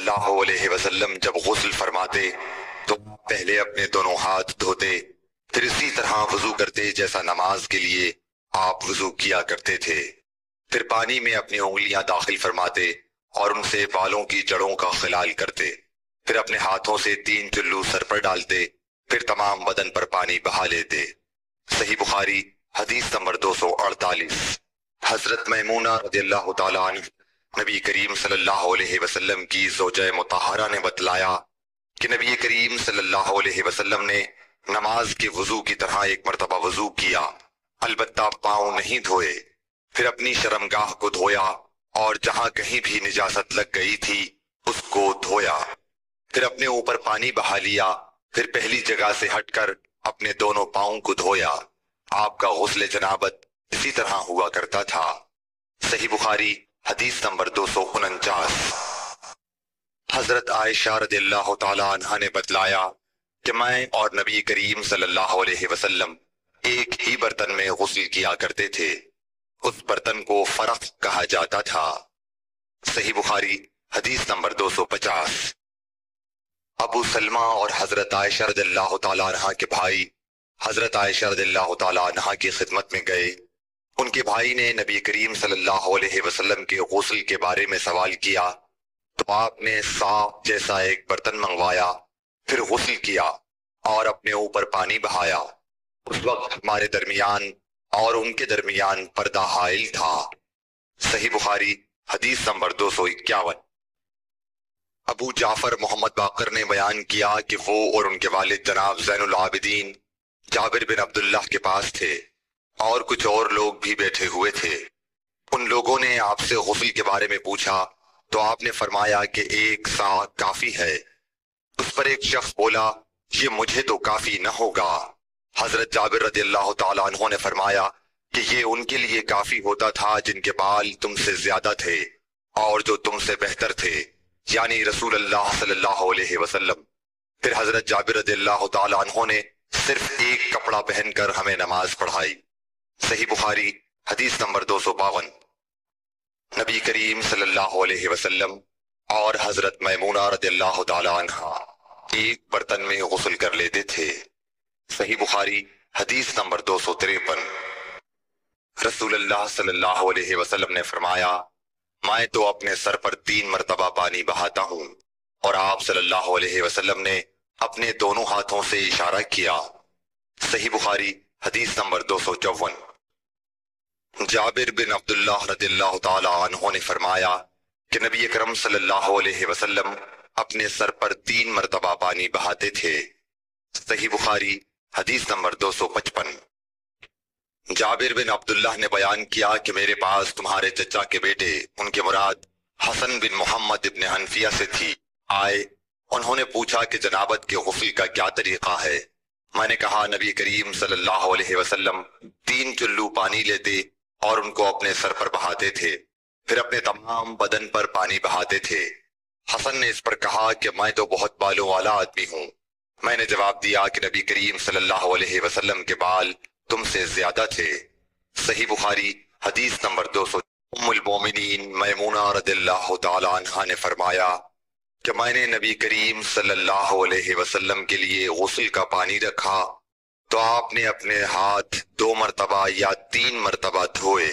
اللہ علیہ وسلم جب غسل فرماتے تو پہلے اپنے دونوں ہاتھ دھوتے، پھر اسی طرح وضو کرتے جیسا نماز کے لیے آپ وضو کیا کرتے تھے۔ پھر پانی میں اپنی انگلیاں داخل فرماتے اور ان سے بالوں کی جڑوں کا خلال کرتے، پھر اپنے ہاتھوں سے 3 چلو سر پر ڈالتے، پھر تمام بدن پر پانی بہا لیتے۔ صحیح بخاری حدیث نمبر 248۔ حضرت میمونہ رضی اللہ تعالیٰ عنہ نبی کریم صلی اللہ علیہ وسلم کی زوجہ مطہرہ نے بتلایا کہ نبی کریم صلی اللہ علیہ وسلم نے نماز کے وضو کی طرح ایک مرتبہ وضو کیا، البتہ پاؤں نہیں دھوئے، پھر اپنی شرمگاہ کو دھویا اور جہاں کہیں بھی نجاست لگ گئی تھی اس کو دھویا، پھر اپنے اوپر پانی بہا لیا، پھر پہلی جگہ سے ہٹ کر اپنے دونوں پاؤں کو دھویا۔ آپ کا غسل جنابت اسی طرح ہوا کرتا تھا۔ صحیح بخاری حدیث نمبر 249۔ حضرت عائشہ رضی اللہ تعالیٰ عنہ نے بتلایا کہ میں اور نبی کریم صلی اللہ علیہ وسلم ایک ہی برتن میں غسل کیا کرتے تھے، اس برتن کو فرق کہا جاتا تھا۔ صحیح بخاری حدیث نمبر 250۔ ابو سلمہ اور حضرت عائشہ رضی اللہ تعالیٰ عنہ کے بھائی حضرت عائشہ رضی اللہ تعالیٰ عنہ کی خدمت میں گئے۔ ان کے بھائی نے نبی کریم صلی اللہ علیہ وسلم کے غسل کے بارے میں سوال کیا تو آپ نے صاف جیسا ایک برتن منگوایا، پھر غسل کیا اور اپنے اوپر پانی بہایا۔ اس وقت ہمارے درمیان اور ان کے درمیان پردہ حائل تھا۔ صحیح بخاری حدیث نمبر 251۔ ابو جعفر محمد باقر نے بیان کیا کہ وہ اور ان کے والد جناب زین العابدین جابر بن عبداللہ کے پاس تھے اور کچھ اور لوگ بھی بیٹھے ہوئے تھے۔ ان لوگوں نے آپ سے غسل کے بارے میں پوچھا تو آپ نے فرمایا کہ 1 سا کافی ہے۔ اس پر ایک شخص بولا یہ مجھے تو کافی نہ ہوگا۔ حضرت جابر رضی اللہ تعالیٰ عنہ نے فرمایا کہ یہ ان کے لیے کافی ہوتا تھا جن کے بال تم سے زیادہ تھے اور جو تم سے بہتر تھے، یعنی رسول اللہ صلی اللہ علیہ وسلم۔ پھر حضرت جابر رضی اللہ تعالیٰ عنہ نے صرف ایک کپڑا پہن کر ہمیں نماز پڑھائی۔ صحیح بخاری حدیث نمبر 252۔ نبی کریم صلی اللہ علیہ وسلم اور حضرت میمونہ رضی اللہ تعالیٰ عنہ ایک برتن میں غسل کر لیتے تھے۔ صحیح بخاری حدیث نمبر 253۔ رسول اللہ صلی اللہ علیہ وسلم نے فرمایا میں تو اپنے سر پر 3 مرتبہ پانی بہاتا ہوں، اور آپ صلی اللہ علیہ وسلم نے اپنے دونوں ہاتھوں سے اشارہ کیا۔ صحیح بخاری حدیث نمبر 254۔ جابر بن عبداللہ رضی اللہ تعالی عنہ نے فرمایا کہ نبی اکرم صلی اللہ علیہ وسلم اپنے سر پر 3 مرتبہ پانی بہاتے تھے۔ صحیح بخاری حدیث نمبر 255۔ جابر بن عبداللہ نے بیان کیا کہ میرے پاس تمہارے چچا کے بیٹے، ان کے مراد حسن بن محمد ابن حنفیہ سے تھی، آئے۔ انہوں نے پوچھا کہ جنابت کے غسل کا کیا طریقہ ہے؟ میں نے کہا نبی کریم صلی اللہ علیہ وسلم 3 چلو پانی لیتے اور ان کو اپنے سر پر بہاتے تھے، پھر اپنے تمام بدن پر پانی بہاتے تھے۔ حسن نے اس پر کہا کہ میں تو بہت بالوں والا آدمی ہوں۔ میں نے جواب دیا کہ نبی کریم صلی اللہ علیہ وسلم کے بال تم سے زیادہ تھے۔ صحیح بخاری حدیث نمبر 200۔ ام المومنین میمونہ رضی اللہ تعالی عنہا نے فرمایا کہ میں نے نبی کریم صلی اللہ علیہ وسلم کے لیے غسل کا پانی رکھا تو آپ نے اپنے ہاتھ 2 مرتبہ یا 3 مرتبہ دھوئے،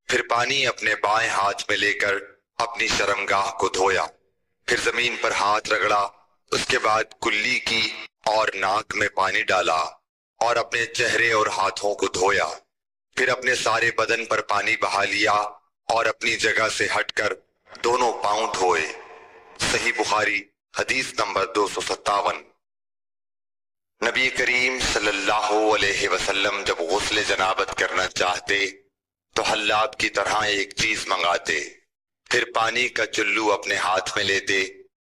پھر پانی اپنے بائیں ہاتھ میں لے کر اپنی شرمگاہ کو دھویا، پھر زمین پر ہاتھ رگڑا، اس کے بعد کلی کی اور ناک میں پانی ڈالا اور اپنے چہرے اور ہاتھوں کو دھویا، پھر اپنے سارے بدن پر پانی بہا لیا اور اپنی جگہ سے ہٹ کر دونوں پاؤں دھوئے۔ صحیح بخاری حدیث نمبر 257۔ نبی کریم صلی اللہ علیہ وسلم جب غسل جنابت کرنا چاہتے تو حلاب کی طرح ایک چیز منگاتے، پھر پانی کا چلو اپنے ہاتھ میں لیتے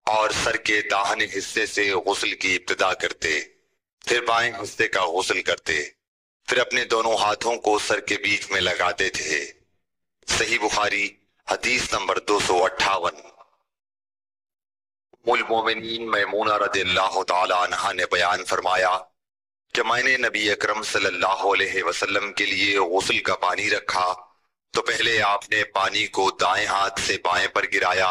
اور سر کے داہنے حصے سے غسل کی ابتدا کرتے، پھر بائیں حصے کا غسل کرتے، پھر اپنے دونوں ہاتھوں کو سر کے بیچ میں لگاتے تھے۔ صحیح بخاری حدیث نمبر 258۔ ام المومنین میمونہ رضی اللہ تعالی عنہا نے بیان فرمایا کہ میں نے نبی اکرم صلی اللہ علیہ وسلم کے لیے غسل کا پانی رکھا تو پہلے آپ نے پانی کو دائیں ہاتھ سے بائیں پر گرایا،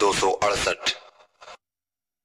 268।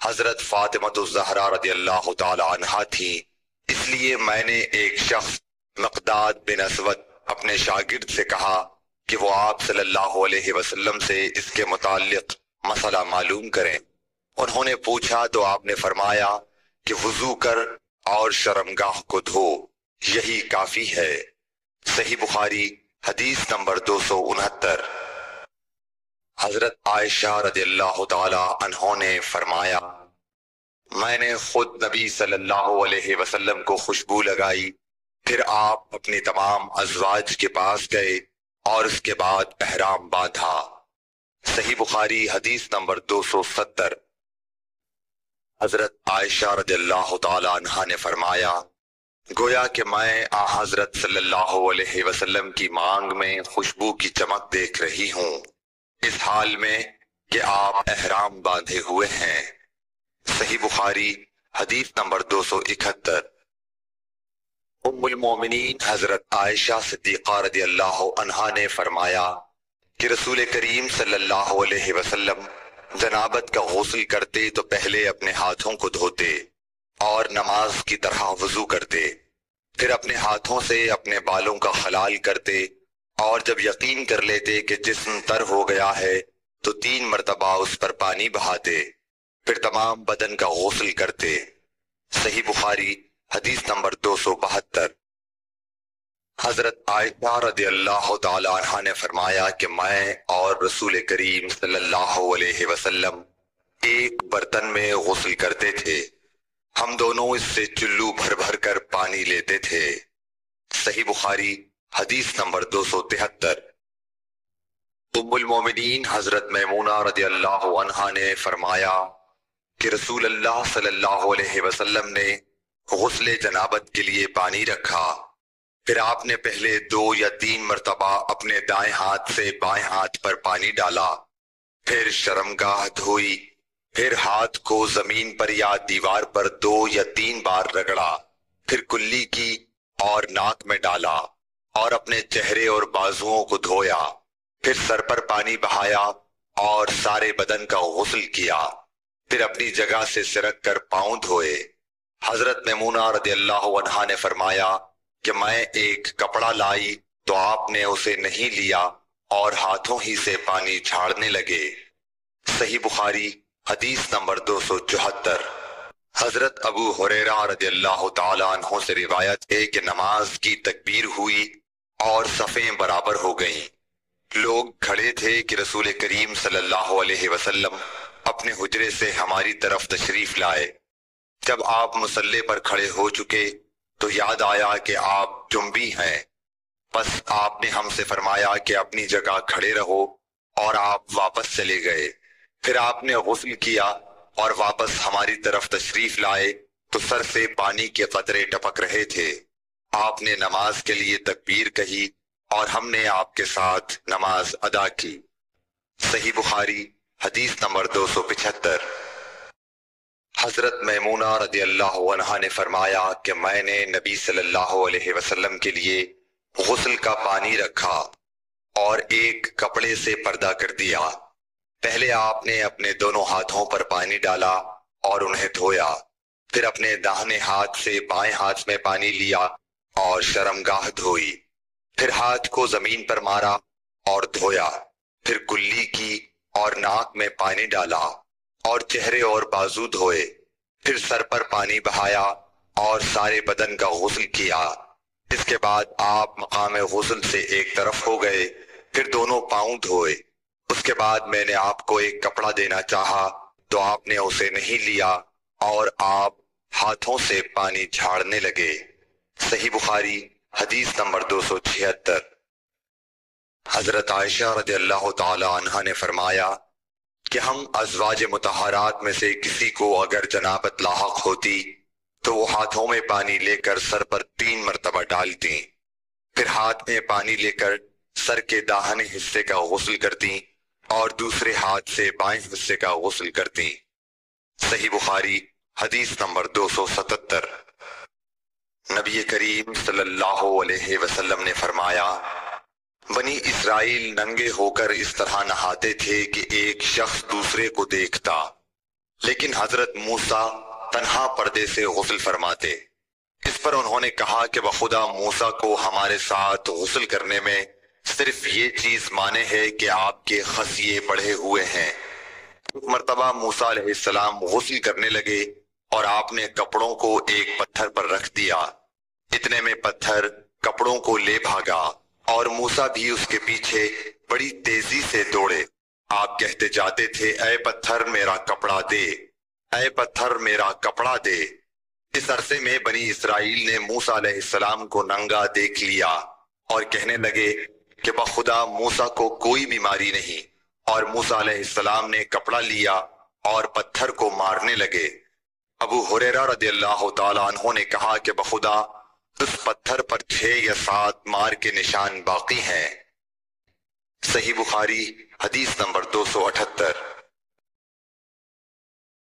حضرت فاطمہ الزہرا رضی اللہ تعالی عنہا تھی، اس لیے میں نے ایک شخص مقداد بن اسود اپنے شاگرد سے کہا کہ وہ آپ صلی اللہ علیہ وسلم سے اس کے متعلق مسئلہ معلوم کریں۔ انہوں نے پوچھا تو آپ نے فرمایا کہ وضو کر اور شرمگاہ کو دھو، یہی کافی ہے۔ صحیح بخاری حدیث نمبر 269۔ حضرت عائشہ رضی اللہ تعالی عنہ نے فرمایا، میں نے خود نبی صلی اللہ علیہ وسلم کو خوشبو لگائی، پھر آپ اپنی تمام ازواج کے پاس گئے اور اس کے بعد احرام باندھا۔ صحیح بخاری حدیث نمبر 270۔ حضرت عائشہ رضی اللہ تعالی عنہا نے فرمایا، گویا کہ میں حضرت صلی اللہ علیہ وسلم کی مانگ میں خوشبو کی چمک دیکھ رہی ہوں، اس حال میں کہ آپ احرام باندھے ہوئے ہیں۔ صحیح بخاری حدیث نمبر 271۔ ام المومنین حضرت عائشہ صدیقہ رضی اللہ عنہا نے فرمایا کہ رسول کریم صلی اللہ علیہ وسلم جنابت کا غسل کرتے تو پہلے اپنے ہاتھوں کو دھوتے اور نماز کی طرح وضو کرتے، پھر اپنے ہاتھوں سے اپنے بالوں کا خلال کرتے، اور جب یقین کر لیتے کہ جسم تر ہو گیا ہے تو 3 مرتبہ اس پر پانی بہاتے، پھر تمام بدن کا غسل کرتے۔ صحیح بخاری حدیث نمبر 272۔ حضرت عائشہ رضی اللہ تعالی عنہ نے فرمایا کہ میں اور رسول کریم صلی اللہ علیہ وسلم ایک برتن میں غسل کرتے تھے، ہم دونوں اس سے چلو بھر بھر کر پانی لیتے تھے۔ صحیح بخاری حدیث نمبر 273۔ ام المومنین حضرت میمونہ رضی اللہ عنہا نے فرمایا کہ رسول اللہ صلی اللہ علیہ وسلم نے غسل جنابت کے لیے پانی رکھا، پھر آپ نے پہلے 2 یا 3 مرتبہ اپنے دائیں ہاتھ سے بائیں ہاتھ پر پانی ڈالا، پھر شرمگاہ دھوئی، پھر ہاتھ کو زمین پر یا دیوار پر 2 یا 3 بار رگڑا، پھر کلی کی اور ناک میں ڈالا اور اپنے چہرے اور بازوؤں کو دھویا، پھر سر پر پانی بہایا اور سارے بدن کا غسل کیا، پھر اپنی جگہ سے سرک کر پاؤں دھوئے۔ حضرت میمونہ رضی اللہ عنہا نے فرمایا کہ میں ایک کپڑا لائی تو آپ نے اسے نہیں لیا اور ہاتھوں ہی سے پانی جھاڑنے لگے۔ صحیح بخاری حدیث نمبر 274۔ حضرت ابو ہریرہ رضی اللہ تعالیٰ عنہ سے روایت ہے کہ نماز کی تکبیر ہوئی اور صفیں برابر ہو گئیں، لوگ کھڑے تھے کہ رسول کریم صلی اللہ علیہ وسلم اپنے حجرے سے ہماری طرف تشریف لائے۔ جب آپ مصلی پر کھڑے ہو چکے تو یاد آیا کہ آپ جنبی ہیں، بس آپ نے ہم سے فرمایا کہ اپنی جگہ کھڑے رہو، اور آپ واپس چلے گئے۔ پھر آپ نے غسل کیا اور واپس ہماری طرف تشریف لائے تو سر سے پانی کے قطرے ٹپک رہے تھے۔ آپ نے نماز کے لیے تکبیر کہی اور ہم نے آپ کے ساتھ نماز ادا کی۔ صحیح بخاری حدیث نمبر 275۔ حضرت میمونہ رضی اللہ عنہا نے فرمایا کہ میں نے نبی صلی اللہ علیہ وسلم کے لیے غسل کا پانی رکھا اور ایک کپڑے سے پردہ کر دیا، پہلے آپ نے اپنے دونوں ہاتھوں پر پانی ڈالا اور انہیں دھویا، پھر اپنے داہنے ہاتھ سے بائیں ہاتھ میں پانی لیا اور شرمگاہ دھوئی، پھر ہاتھ کو زمین پر مارا اور دھویا، پھر کلی کی اور ناک میں پانی ڈالا اور چہرے اور بازو دھوئے، پھر سر پر پانی بہایا اور سارے بدن کا غسل کیا۔ اس کے بعد آپ مقام غسل سے ایک طرف ہو گئے، پھر دونوں پاؤں دھوئے۔ اس کے بعد میں نے آپ کو ایک کپڑا دینا چاہا تو آپ نے اسے نہیں لیا اور آپ ہاتھوں سے پانی جھاڑنے لگے۔ صحیح بخاری حدیث نمبر 276۔ حضرت عائشہ رضی اللہ تعالی عنہا نے فرمایا کہ ہم ازواج مطہرات میں سے کسی کو اگر جنابت لاحق ہوتی تو وہ ہاتھوں میں پانی لے کر سر پر 3 مرتبہ ڈالتی، پھر ہاتھ میں پانی لے کر سر کے داہنے حصے کا غسل کرتی اور دوسرے ہاتھ سے بائیں حصے کا غسل کرتی۔ صحیح بخاری حدیث نمبر 277۔ نبی کریم صلی اللہ علیہ وسلم نے فرمایا، بنی اسرائیل ننگے ہو کر اس طرح نہاتے تھے کہ ایک شخص دوسرے کو دیکھتا لیکن حضرت موسیٰ تنہا پردے سے غسل فرماتے۔ اس پر انہوں نے کہا کہ بخدا موسیٰ کو ہمارے ساتھ غسل کرنے میں صرف یہ چیز مانے ہے کہ آپ کے خصیے بڑھے ہوئے ہیں۔ ایک مرتبہ موسیٰ علیہ السلام غسل کرنے لگے اور آپ نے کپڑوں کو ایک پتھر پر رکھ دیا۔ اتنے میں پتھر کپڑوں کو لے بھاگا اور موسیٰ بھی اس کے پیچھے بڑی تیزی سے دوڑے۔ آپ کہتے جاتے تھے، اے پتھر میرا کپڑا دے، اے پتھر میرا کپڑا دے۔ اس عرصے میں بنی اسرائیل نے موسیٰ علیہ السلام کو ننگا دیکھ لیا اور کہنے لگے کہ بخدا موسیٰ کو کوئی بیماری نہیں، اور موسیٰ علیہ السلام نے کپڑا لیا اور پتھر کو مارنے لگے۔ ابو ہریرہ رضی اللہ تعالیٰ عنہ نے کہا کہ بخدا اس پتھر پر 6 یا 7 مار کے نشان باقی ہیں۔ صحیح بخاری حدیث نمبر 278۔